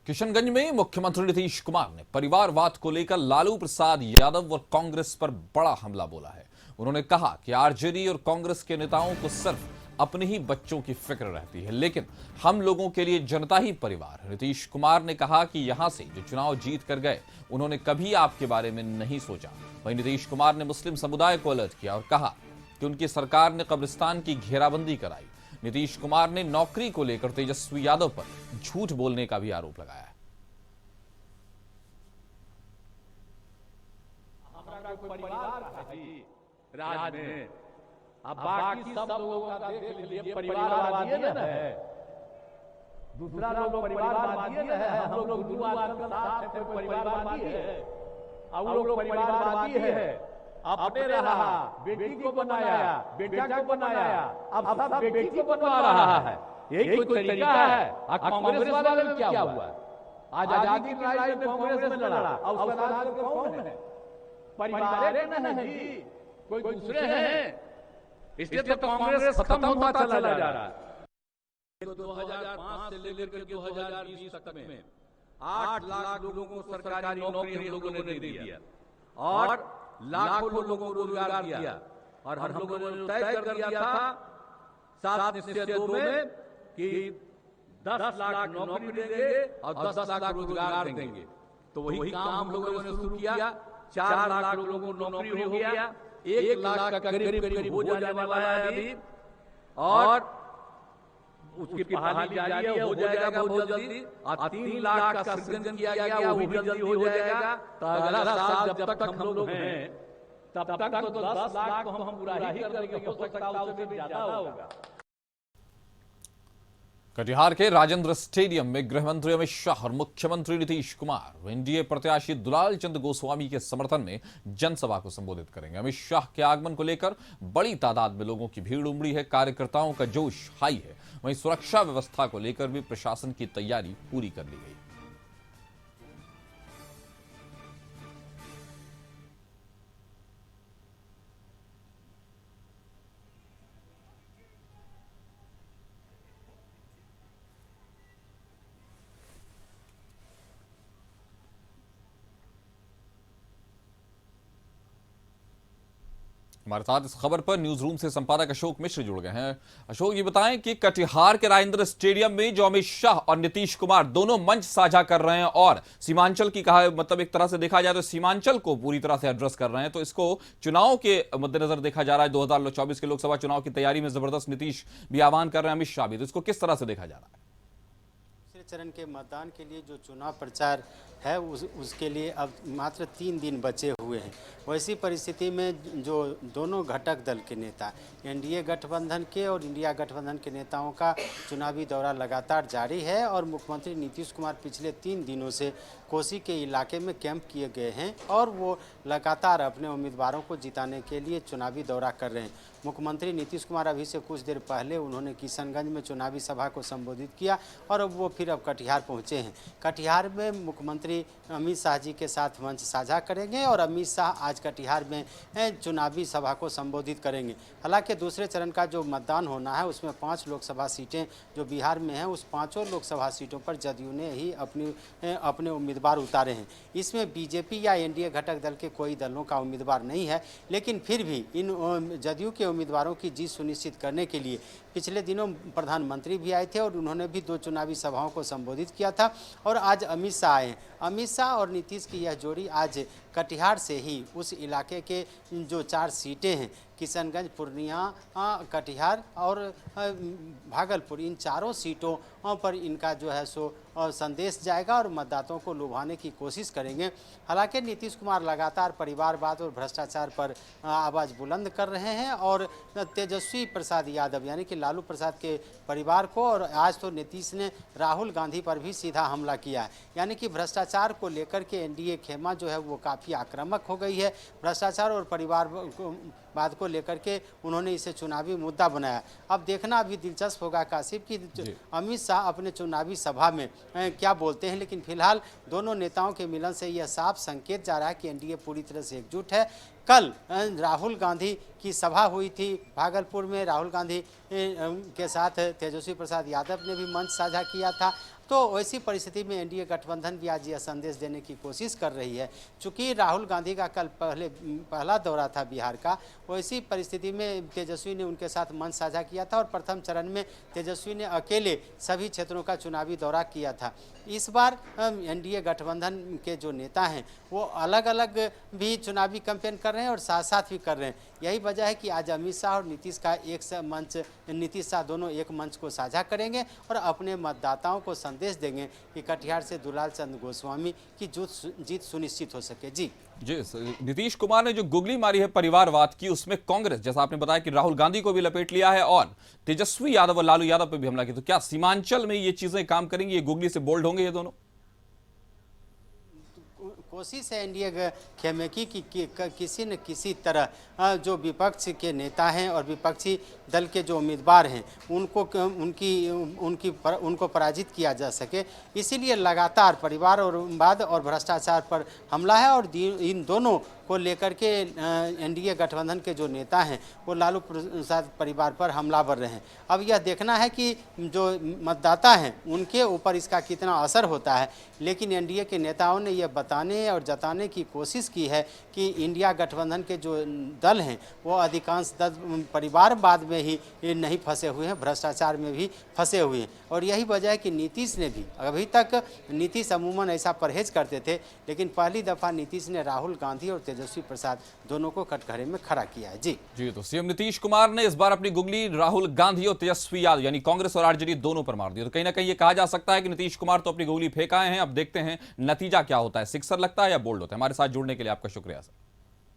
किशनगंज में मुख्यमंत्री नीतीश कुमार ने परिवारवाद को लेकर लालू प्रसाद यादव और कांग्रेस पर बड़ा हमला बोला है। उन्होंने कहा कि आरजेडी और कांग्रेस के नेताओं को सिर्फ अपने ही बच्चों की फिक्र रहती है, लेकिन हम लोगों के लिए जनता ही परिवार है। नीतीश कुमार ने कहा कि यहां से जो चुनाव जीत कर गए उन्होंने कभी आपके बारे में नहीं सोचा। वहीं नीतीश कुमार ने मुस्लिम समुदाय को अलर्ट किया और कहा कि उनकी सरकार ने कब्रिस्तान की घेराबंदी कराई। नीतीश कुमार ने नौकरी को लेकर तेजस्वी यादव पर झूठ बोलने का भी आरोप लगाया है। हमारा कोई परिवार है जी राज में, अब बाकी सब लोगों का देख लीजिए परिवारवादी है, दूसरा लोग परिवारवादी है, हम लोग गुरु आश्रम साथ है, कोई परिवारवादी है, अब लोग परिवारवादी है। अपने रहा, बेटी को बनाया, बेटा को बनाया, अब सब बेटी को बनवा रहा है। यही कोई तरीका है? कांग्रेस वाले में क्या हुआ? आजादी की लड़ाई में कांग्रेस में लड़ा, और उसका राज कौन है? परिवार नहीं जी, कोई दूसरे हैं। इसलिए तो कांग्रेस खत्म होता चला जा रहा है। 2005 से लेकर 2020 तक में 8 लाख लोगों को सरकारी नौकरी हम लोगों ने दे दिया और लाखों लोगों को रोजगार दिया, और हम लोगों ने तय कर दिया था 7 निश्चय 2 में कि 10 लाख नौकरी देंगे और 10 लाख रोजगार देंगे। तो वही काम हम लोगों ने शुरू किया। 4 लाख लोगों को नौकरी हो गया, 1 लाख का करीब करीब हो जाने वाला है अभी, और उसकी बहाली जारी है, हो जाएगा बहुत जल्दी। और 3 लाख का सृजन किया गया, वो भी जल्दी हो जाएगा। तो अगला साल जब तक हम लोग हैं तब तक तो 10 लाख को हम पूरा ही कर देंगे, हो सकता है उससे भी ज्यादा होगा। कटिहार के राजेंद्र स्टेडियम में गृह मंत्री अमित शाह और मुख्यमंत्री नीतीश कुमार एनडीए प्रत्याशी दुलाल चंद गोस्वामी के समर्थन में जनसभा को संबोधित करेंगे। अमित शाह के आगमन को लेकर बड़ी तादाद में लोगों की भीड़ उमड़ी है। कार्यकर्ताओं का जोश हाई है। वहीं सुरक्षा व्यवस्था को लेकर भी प्रशासन की तैयारी पूरी कर ली गई। हमारे साथ इस खबर पर न्यूज रूम से संपादक अशोक मिश्र जुड़ गए हैं। अशोक, ये बताएं कि कटिहार के राजेंद्र स्टेडियम में जो अमित शाह और नीतीश कुमार दोनों मंच साझा कर रहे हैं और सीमांचल की कहा, मतलब एक तरह से देखा जाए तो सीमांचल को पूरी तरह से एड्रेस कर रहे हैं, तो इसको चुनाव के मद्देनजर देखा जा रहा है। 2024 के लोकसभा चुनाव की तैयारी में जबरदस्त नीतीश भी आह्वान कर रहे हैं, अमित शाह भी, तो इसको किस तरह से देखा जा रहा है? दूसरे चरण के मतदान के लिए जो चुनाव प्रचार है उसके लिए अब मात्र 3 दिन बचे हुए हैं। वैसी परिस्थिति में जो दोनों घटक दल के नेता, एनडीए गठबंधन के और इंडिया गठबंधन के नेताओं का चुनावी दौरा लगातार जारी है, और मुख्यमंत्री नीतीश कुमार पिछले 3 दिनों से कोसी के इलाके में कैंप किए गए हैं और वो लगातार अपने उम्मीदवारों को जिताने के लिए चुनावी दौरा कर रहे हैं। मुख्यमंत्री नीतीश कुमार अभी से कुछ देर पहले उन्होंने किशनगंज में चुनावी सभा को संबोधित किया और अब वो फिर कटिहार पहुँचे हैं। कटिहार में मुख्यमंत्री अमित शाह जी के साथ मंच साझा करेंगे और अमित शाह आज कटिहार में चुनावी सभा को संबोधित करेंगे। हालांकि दूसरे चरण का जो मतदान होना है उसमें 5 लोकसभा सीटें जो बिहार में हैं, उस 5 लोकसभा सीटों पर जदयू ने ही अपने उम्मीदवार उतारे हैं। इसमें बीजेपी या एनडीए घटक दल के कोई दलों का उम्मीदवार नहीं है, लेकिन फिर भी इन जदयू के उम्मीदवारों की जीत सुनिश्चित करने के लिए पिछले दिनों प्रधानमंत्री भी आए थे और उन्होंने भी 2 चुनावी सभाओं को संबोधित किया था, और आज अमित शाह आए हैं। अमित शाह और नीतीश की यह जोड़ी आज कटिहार से ही उस इलाके के जो 4 सीटें हैं, किशनगंज, पूर्णिया, कटिहार और भागलपुर, इन 4 सीटों पर इनका जो है सो संदेश जाएगा और मतदाताओं को लुभाने की कोशिश करेंगे। हालांकि नीतीश कुमार लगातार परिवारवाद और भ्रष्टाचार पर आवाज़ बुलंद कर रहे हैं और तेजस्वी प्रसाद यादव यानी कि लालू प्रसाद के परिवार को, और आज तो नीतीश ने राहुल गांधी पर भी सीधा हमला किया है। यानी कि भ्रष्टाचार को लेकर के एनडीए खेमा जो है वो काफ़ी आक्रामक हो गई है। भ्रष्टाचार और परिवारवाद को लेकर के उन्होंने इसे चुनावी मुद्दा बनाया। अब देखना अभी दिलचस्प होगा काशिफ कि अमित शाह अपने चुनावी सभा में क्या बोलते हैं, लेकिन फिलहाल दोनों नेताओं के मिलन से यह साफ संकेत जा रहा है कि एनडीए पूरी तरह से एकजुट है। कल राहुल गांधी की सभा हुई थी भागलपुर में, राहुल गांधी के साथ तेजस्वी प्रसाद यादव ने भी मंच साझा किया था। तो वैसी परिस्थिति में एनडीए गठबंधन भी आज यह संदेश देने की कोशिश कर रही है। चूंकि राहुल गांधी का कल पहला दौरा था बिहार का, वैसी परिस्थिति में तेजस्वी ने उनके साथ मंच साझा किया था और प्रथम चरण में तेजस्वी ने अकेले सभी क्षेत्रों का चुनावी दौरा किया था। इस बार एनडीए गठबंधन के जो नेता हैं वो अलग अलग भी चुनावी कैंपेन कर रहे हैं और साथ साथ भी कर रहे हैं। यही वजह है कि आज अमित शाह और नीतीश का नीतीश शाह दोनों एक मंच को साझा करेंगे और अपने मतदाताओं को संदेश देंगे कि कटिहार से दुलाल चंद गोस्वामी की जीत सुनिश्चित हो सके। जी नीतीश कुमार ने जो गुगली मारी है परिवारवाद की, उसमें कांग्रेस, जैसा आपने बताया कि राहुल गांधी को भी लपेट लिया है और तेजस्वी यादव और लालू यादव पर भी हमला किया, तो क्या सीमांचल में ये चीजें काम करेंगी? ये गुगली से बोल्ड होंगे ये दोनों? कोशिश है एनडीए खेमे की किसी न किसी तरह जो विपक्ष के नेता हैं और विपक्षी दल के जो उम्मीदवार हैं उनको पराजित किया जा सके। इसीलिए लगातार परिवारवाद और भ्रष्टाचार पर हमला है और इन दोनों को लेकर के एनडीए गठबंधन के जो नेता हैं वो लालू प्रसाद परिवार पर हमलावर रहे हैं। अब यह देखना है कि जो मतदाता हैं उनके ऊपर इसका कितना असर होता है, लेकिन एनडीए के नेताओं ने यह बताने और जताने की कोशिश की है कि इंडिया गठबंधन के जो दल हैं वो अधिकांश दल परिवारवाद में ही नहीं फंसे हुए हैं, भ्रष्टाचार में भी फंसे हुए हैं। और यही वजह है कि नीतीश ने भी, अभी तक नीतीश अमूमन ऐसा परहेज करते थे, लेकिन पहली दफ़ा नीतीश ने राहुल गांधी और तेजस्वी प्रसाद दोनों को कटघरे में खड़ा किया है। जी तो सीएम नीतीश कुमार ने इस बार अपनी गुगली राहुल गांधी और तेजस्वी यादव यानी कांग्रेस और आरजेडी दोनों पर मार दी। तो कहीं ना कहीं ये कहा जा सकता है कि नीतीश कुमार तो अपनी गुगली फेंक आए हैं, अब देखते हैं नतीजा क्या होता है, सिक्सर लगता है या बोल्ड होता है। हमारे साथ जुड़ने के लिए आपका शुक्रिया सर।